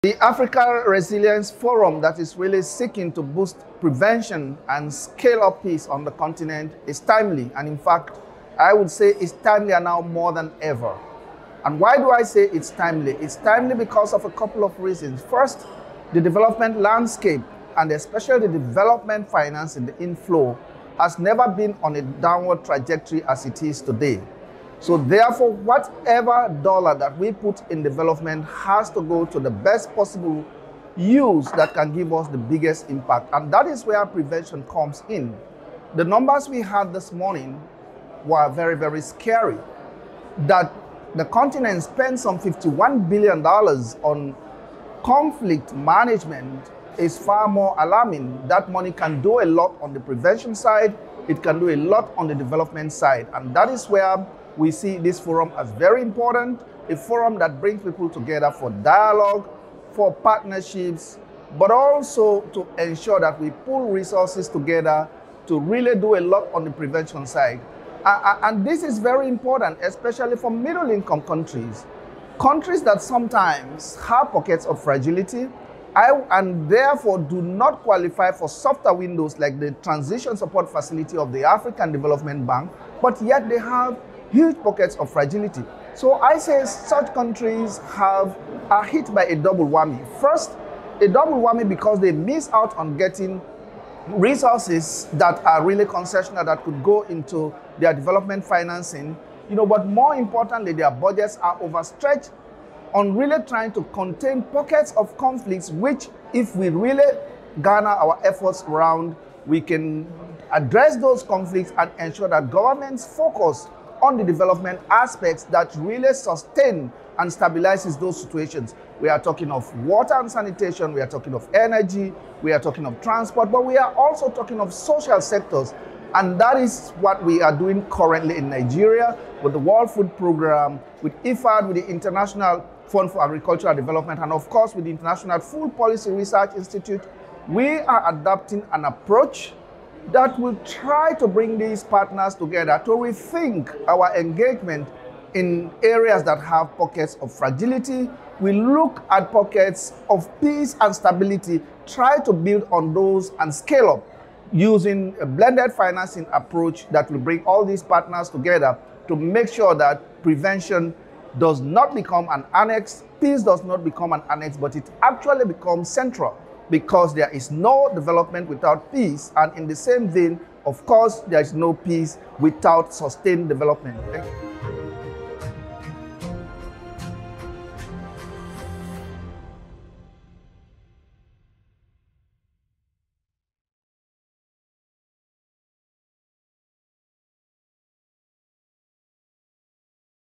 The Africa Resilience Forum that is really seeking to boost prevention and scale up peace on the continent is timely. And in fact, I would say it's timelier now more than ever. And why do I say it's timely? It's timely because of a couple of reasons. First, the development landscape, and especially the development finance and the inflow, has never been on a downward trajectory as it is today. So therefore, whatever dollar that we put in development has to go to the best possible use that can give us the biggest impact. And that is where prevention comes in. The numbers we had this morning were very, very scary. That the continent spends some $51 billion on conflict management is far more alarming. That money can do a lot on the prevention side. It can do a lot on the development side. And that is where we see this forum as very important, a forum that brings people together for dialogue, for partnerships, but also to ensure that we pull resources together to really do a lot on the prevention side. And this is very important, especially for middle-income countries, countries that sometimes have pockets of fragility and therefore do not qualify for softer windows like the Transition Support Facility of the African Development Bank, but yet they have huge pockets of fragility. So I say such countries are hit by a double whammy. First, a double whammy because they miss out on getting resources that are really concessional that could go into their development financing, but more importantly, their budgets are overstretched on really trying to contain pockets of conflicts, which if we really garner our efforts around, we can address those conflicts and ensure that governments focus on the development aspects that really sustain and stabilizes those situations. We are talking of water and sanitation, we are talking of energy, we are talking of transport, but we are also talking of social sectors. And that is what we are doing currently in Nigeria with the World Food Program, with IFAD, with the International Fund for Agricultural Development, and of course with the International Food Policy Research Institute. We are adopting an approach that will try to bring these partners together to rethink our engagement in areas that have pockets of fragility. We look at pockets of peace and stability, try to build on those and scale up using a blended financing approach that will bring all these partners together to make sure that prevention does not become an annex, peace does not become an annex, but it actually becomes central. Because there is no development without peace, and in the same vein, of course, there is no peace without sustained development. Thank you.